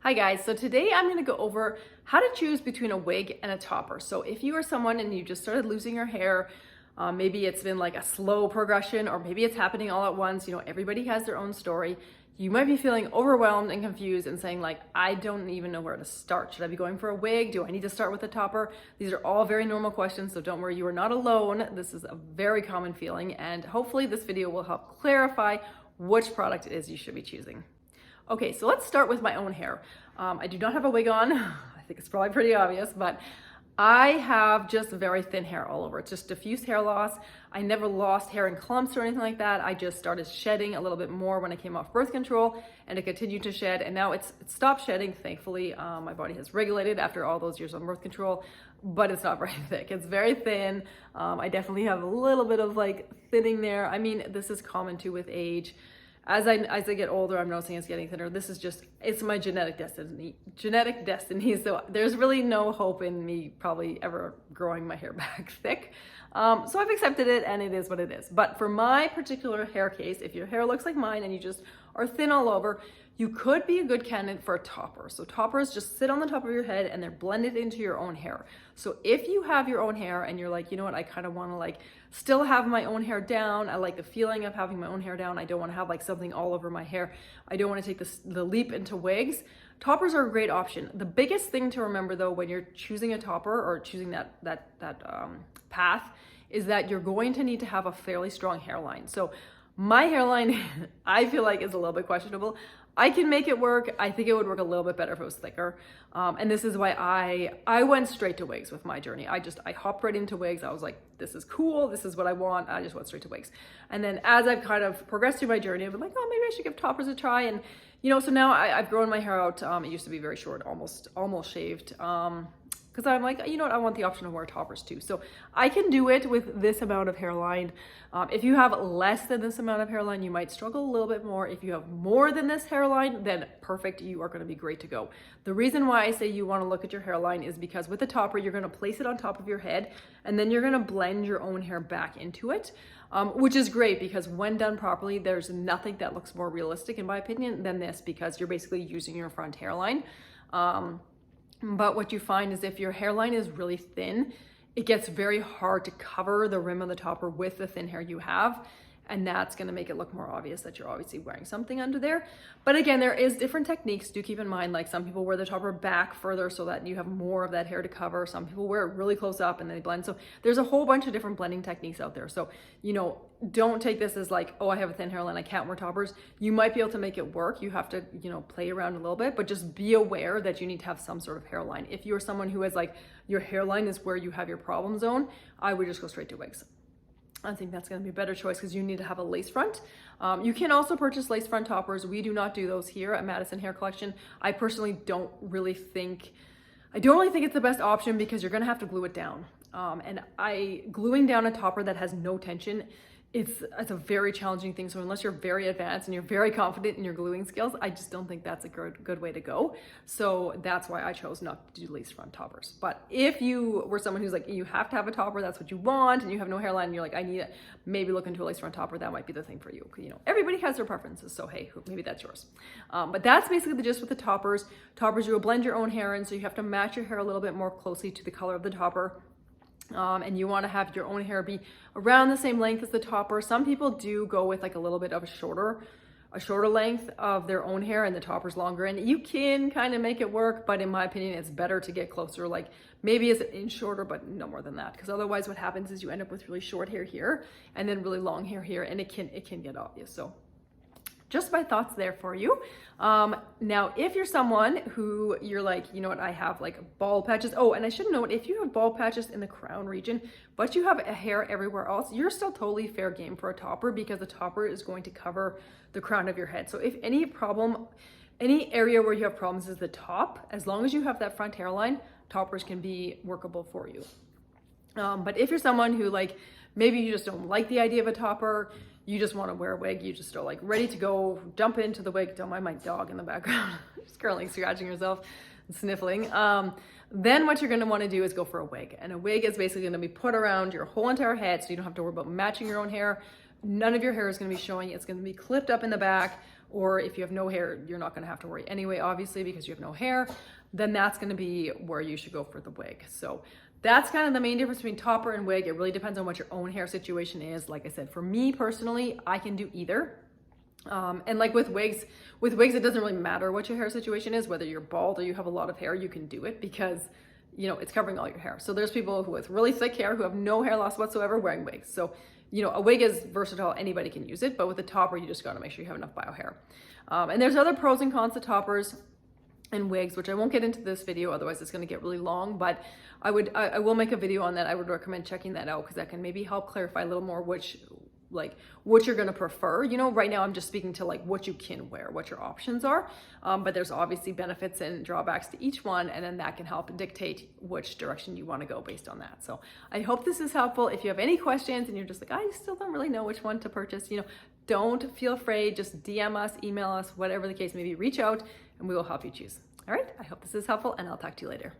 Hi guys, so today I'm going to go over how to choose between a wig and a topper. So if you are someone and you just started losing your hair, maybe it's been like a slow progression or maybe it's happening all at once, everybody has their own story. You might be feeling overwhelmed and confused and saying like, I don't even know where to start. Should I be going for a wig? Do I need to start with a topper? These are all very normal questions, so don't worry, you are not alone. This is a very common feeling, and hopefully this video will help clarify which product it is you should be choosing. Okay, so let's start with my own hair. I do not have a wig on. I think it's probably pretty obvious, but I have just very thin hair all over. It's just diffuse hair loss. I never lost hair in clumps or anything like that. I just started shedding a little bit more when I came off birth control, and it continued to shed, and now it stopped shedding, thankfully. My body has regulated after all those years on birth control, but it's not very thick. It's very thin. I definitely have a little bit of like thinning there. I mean, this is common too with age. As I get older, I'm noticing it's getting thinner. It's my genetic destiny. So there's really no hope in me probably ever growing my hair back thick. So I've accepted it, and it is what it is. But for my particular hair case, if your hair looks like mine and you just are thin all over, you could be a good candidate for a topper. So toppers just sit on the top of your head and they're blended into your own hair. So if you have your own hair and you're like, you know what, I kind of want to like still have my own hair down. I like the feeling of having my own hair down. I don't want to have like something all over my hair. I don't want to take the leap into wigs. Toppers are a great option. The biggest thing to remember though, when you're choosing a topper or choosing that path, is that you're going to need to have a fairly strong hairline. So my hairline, I feel like is a little bit questionable. I can make it work. I think it would work a little bit better if it was thicker. And this is why I went straight to wigs with my journey. I hopped right into wigs. I was like, this is cool. This is what I want. I just went straight to wigs. And then as I've kind of progressed through my journey, I've been like, oh, maybe I should give toppers a try. And, so now I've grown my hair out. It used to be very short, almost shaved. Because I'm like, you know what, I want the option to wear toppers too. So I can do it with this amount of hairline. If you have less than this amount of hairline, you might struggle a little bit more. If you have more than this hairline, then perfect, you are gonna be great to go. The reason why I say you wanna look at your hairline is because with a topper, you're gonna place it on top of your head, and then you're gonna blend your own hair back into it, which is great because when done properly, there's nothing that looks more realistic, in my opinion, than this, because you're basically using your front hairline. But what you find is if your hairline is really thin, it gets very hard to cover the rim of the topper with the thin hair you have. And that's going to make it look more obvious that you're obviously wearing something under there. But again, there is different techniques. Do keep in mind, like some people wear the topper back further so that you have more of that hair to cover. Some people wear it really close up and they blend. So there's a whole bunch of different blending techniques out there. So, don't take this as like, oh, I have a thin hairline, I can't wear toppers. You might be able to make it work. You have to, play around a little bit, but just be aware that you need to have some sort of hairline. If you're someone who has like, your hairline is where you have your problem zone, I would just go straight to wigs. I think that's going to be a better choice because you need to have a lace front. You can also purchase lace front toppers. We do not do those here at Madison Hair Collection. I personally don't really think it's the best option because you're going to have to glue it down. And gluing down a topper that has no tension, it's a very challenging thing. So unless you're very advanced and you're very confident in your gluing skills, I just don't think that's a good way to go. So that's why I chose not to do lace front toppers. But if you were someone who's like, you have to have a topper, that's what you want, and you have no hairline, and you're like, I need it, maybe look into a lace front topper, that might be the thing for you. Everybody has their preferences, so hey, maybe that's yours. But that's basically the gist with the toppers. Toppers, you will blend your own hair in, so you have to match your hair a little bit more closely to the color of the topper. And you want to have your own hair be around the same length as the topper. Some people do go with like a little bit of a shorter length of their own hair and the topper's longer, and you can kind of make it work, but in my opinion, it's better to get closer, like maybe it's an inch shorter, but no more than that, because otherwise what happens is you end up with really short hair here and then really long hair here, and it can get obvious. So just my thoughts there for you. Now, if you're someone who you're like, you know what, I have like bald patches. Oh, and I should note, if you have bald patches in the crown region, but you have a hair everywhere else, you're still totally fair game for a topper because the topper is going to cover the crown of your head. So if any area where you have problems is the top, as long as you have that front hairline, toppers can be workable for you. But if you're someone who like, maybe you just don't like the idea of a topper, you just want to wear a wig, you just are like ready to go, jump into the wig. Don't mind my dog in the background, just currently scratching herself and sniffling. Then what you're going to want to do is go for a wig. And a wig is basically going to be put around your whole entire head, so you don't have to worry about matching your own hair. None of your hair is going to be showing. It's going to be clipped up in the back, or if you have no hair, you're not gonna have to worry anyway, obviously, because you have no hair, then that's gonna be where you should go for the wig. So that's kind of the main difference between topper and wig. It really depends on what your own hair situation is. Like I said, for me personally, I can do either. And like with wigs, it doesn't really matter what your hair situation is, whether you're bald or you have a lot of hair, you can do it because, you know, it's covering all your hair. So there's people who with really thick hair who have no hair loss whatsoever wearing wigs. So, you know, a wig is versatile, anybody can use it, but with a topper, you just gotta make sure you have enough bio hair. And there's other pros and cons to toppers and wigs, which I won't get into this video, otherwise it's gonna get really long, but I will make a video on that. I would recommend checking that out because that can maybe help clarify a little more what you're gonna prefer. You know, right now I'm just speaking to like what you can wear, what your options are, but there's obviously benefits and drawbacks to each one, and then that can help dictate which direction you wanna go based on that. So I hope this is helpful. If you have any questions and you're just like, I still don't really know which one to purchase, you know, don't feel afraid, just DM us, email us, whatever the case may be, reach out and we will help you choose. All right, I hope this is helpful and I'll talk to you later.